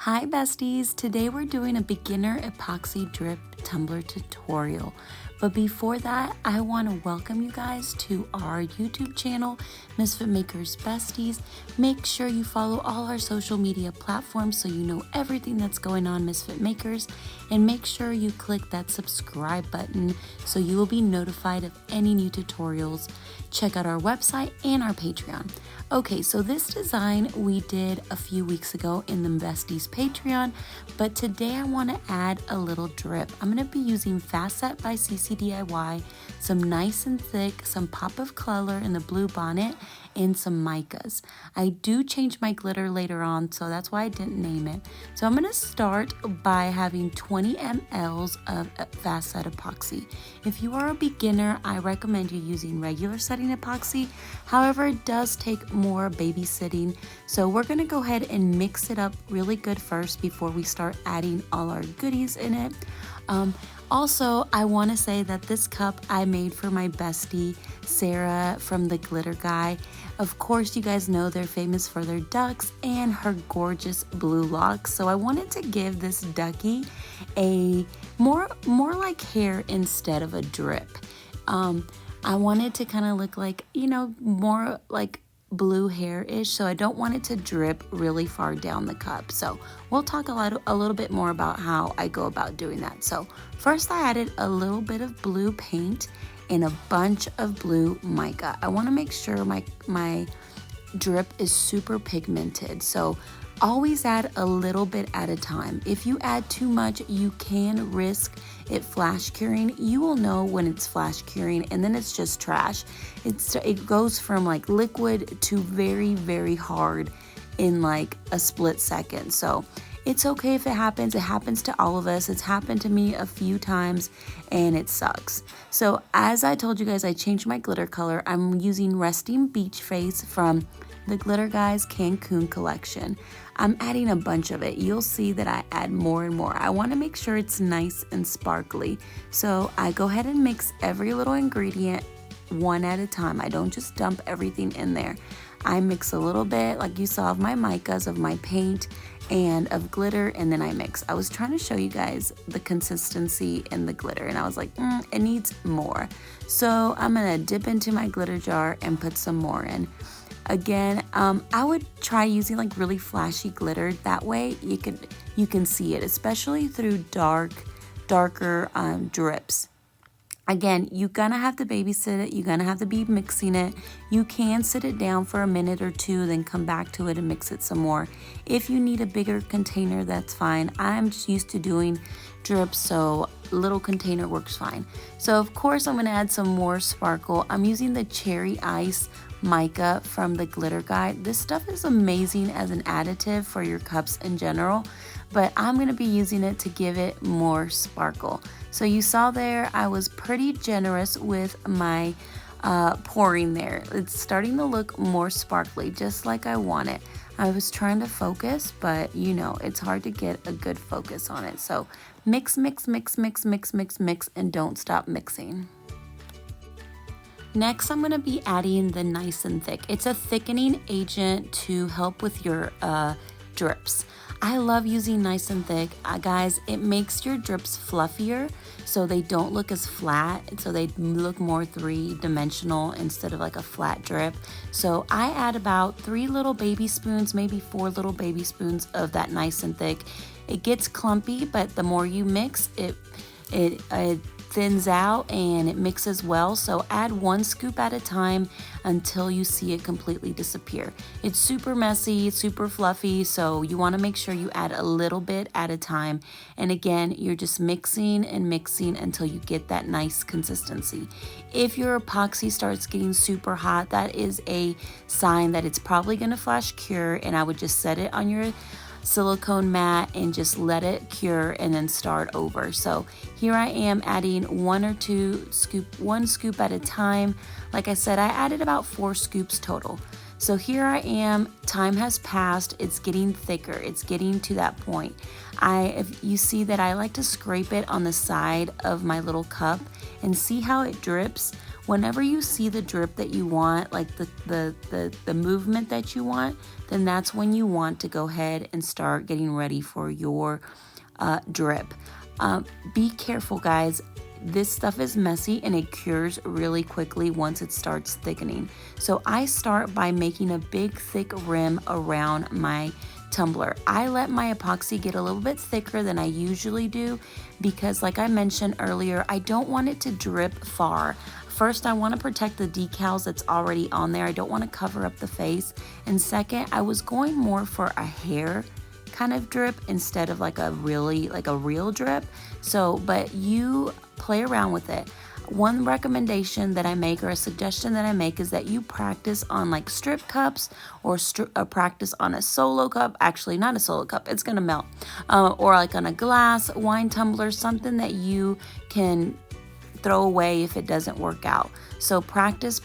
Hi besties, today we're doing a beginner epoxy drip tumbler tutorial. But before that, I want to welcome you guys to our YouTube channel, Misfit Makers Besties. Make sure you follow all our social media platforms so you know everything that's going on Misfit Makers. And make sure you click that subscribe button so you will be notified of any new tutorials. Check out our website and our Patreon. Okay, so this design we did a few weeks ago in the Besties Patreon, but today I want to add a little drip. I'm going to be using Fast Set by CCDIY, some nice and thick, some pop of color in the blue bonnet, and some micas. I do change my glitter later on, so that's why I didn't name it. So I'm going to start by having 20 mLs of Fast Set epoxy. If you are a beginner, I recommend you using regular setting epoxy. However, it does take more babysitting, so we're going to go ahead and mix it up really good first before we start adding all our goodies in it. Also, I want to say that this cup I made for my bestie, Sarah from the Glitter Guy. Of course, you guys know they're famous for their ducks and her gorgeous blue locks. So I wanted to give this ducky a more like hair instead of a drip. I wanted to kind of look like, more like blue hair-ish, so I don't want it to drip really far down the cup. So we'll talk a little bit more about how I go about doing that. So first I added a little bit of blue paint and a bunch of blue mica. I want to make sure my drip is super pigmented, so always add a little bit at a time. If you add too much, you can risk it flash curing. You will know when it's flash curing, and then it's just trash. It goes from like liquid to very, very hard in like a split second. So it's okay if it happens. It happens to all of us. It's happened to me a few times and it sucks. So as I told you guys, I changed my glitter color. I'm using Resting Beach Face from the Glitter Guys Cancun collection. I'm adding a bunch of it. You'll see that I add more and more. I want to make sure it's nice and sparkly. So I go ahead and mix every little ingredient one at a time. I don't just dump everything in there. I mix a little bit, like you saw, of my micas, of my paint, and of glitter, and then I mix. I was trying to show you guys the consistency in the glitter, and I was like, it needs more. So I'm gonna dip into my glitter jar and put some more in. Again, I would try using like really flashy glitter. That way you can see it, especially through darker drips. Again, you're gonna have to babysit it. You're gonna have to be mixing it. You can sit it down for a minute or two, then come back to it and mix it some more. If you need a bigger container, that's fine. I'm just used to doing drips, so little container works fine. So of course I'm gonna add some more sparkle. I'm using the Cherry Ice mica from the Glitter Guy. This stuff is amazing as an additive for your cups in general, but I'm going to be using it to give it more sparkle. So you saw there I was pretty generous with my pouring there. It's starting to look more sparkly, just like I want it. I was trying to focus, but it's hard to get a good focus on it. So mix, mix, mix, mix, mix, mix, mix, and don't stop mixing. Next, I'm going to be adding the Nice and Thick. It's a thickening agent to help with your drips. I love using Nice and Thick. Guys, it makes your drips fluffier so they don't look as flat, so they look more three-dimensional instead of like a flat drip. So I add about 3 little baby spoons, maybe 4 little baby spoons of that Nice and Thick. It gets clumpy, but the more you mix, it thins out and it mixes well. So add 1 scoop at a time until you see it completely disappear. It's super messy, super fluffy, so you want to make sure you add a little bit at a time. And again, you're just mixing and mixing until you get that nice consistency. If your epoxy starts getting super hot, that is a sign that it's probably going to flash cure, and I would just set it on your silicone mat and just let it cure and then start over. So here I am adding 1 scoop at a time. Like I said, I added about 4 scoops total. So here I am, time has passed, it's getting thicker, it's getting to that point. If you see that I like to scrape it on the side of my little cup and see how it drips. Whenever you see the drip that you want, like the movement that you want, then that's when you want to go ahead and start getting ready for your drip. Be careful, guys. This stuff is messy and it cures really quickly once it starts thickening. So I start by making a big thick rim around my tumbler. I let my epoxy get a little bit thicker than I usually do because, like I mentioned earlier, I don't want it to drip far. First, I want to protect the decals that's already on there. I don't want to cover up the face. And second, I was going more for a hair kind of drip instead of like a real drip. So, but you play around with it. One recommendation that I make, or a suggestion that I make, is that you practice on like strip cups or practice on a solo cup. Actually, not a solo cup, it's gonna melt. Or like on a glass wine tumbler, something that you can throw away if it doesn't work out. So practice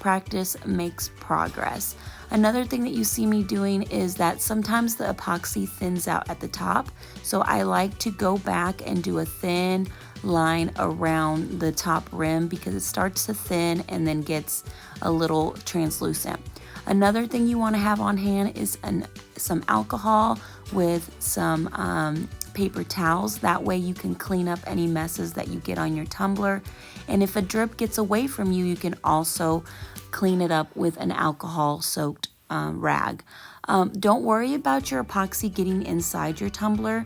makes progress. Another thing that you see me doing is that sometimes the epoxy thins out at the top. So I like to go back and do a thin line around the top rim because it starts to thin and then gets a little translucent. Another thing you want to have on hand is some alcohol with some paper towels. That way you can clean up any messes that you get on your tumbler. And if a drip gets away from you, you can also clean it up with an alcohol soaked rag. Don't worry about your epoxy getting inside your tumbler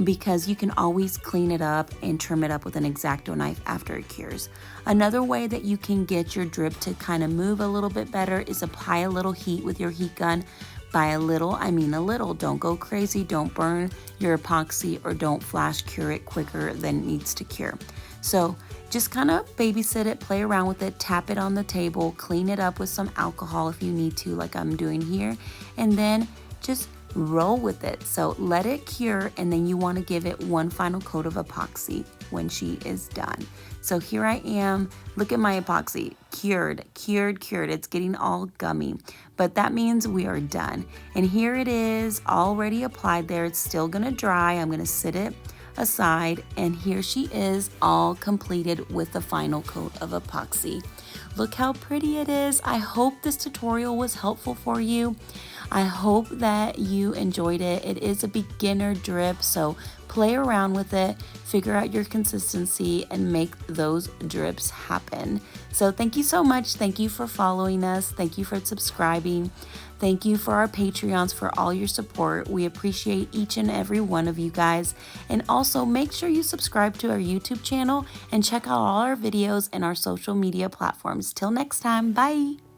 because you can always clean it up and trim it up with an X-Acto knife after it cures. Another way that you can get your drip to kind of move a little bit better is apply a little heat with your heat gun. By a little, I mean a little. Don't go crazy. Don't burn your epoxy or don't flash cure it quicker than it needs to cure. So just kind of babysit it, play around with it, tap it on the table, clean it up with some alcohol if you need to, like I'm doing here, and then just roll with it. So let it cure, and then you want to give it one final coat of epoxy when she is done. So here I am. Look at my epoxy. Cured. It's getting all gummy, but that means we are done. And here it is, already applied there. It's still gonna dry. I'm gonna sit it aside, and here she is, all completed with the final coat of epoxy. Look how pretty it is. I hope this tutorial was helpful for you. I hope that you enjoyed it. It is a beginner drip, so play around with it, figure out your consistency, and make those drips happen. So thank you so much. Thank you for following us. Thank you for subscribing. Thank you for our Patreons for all your support. We appreciate each and every one of you guys. And also make sure you subscribe to our YouTube channel and check out all our videos and our social media platforms. Till next time, bye.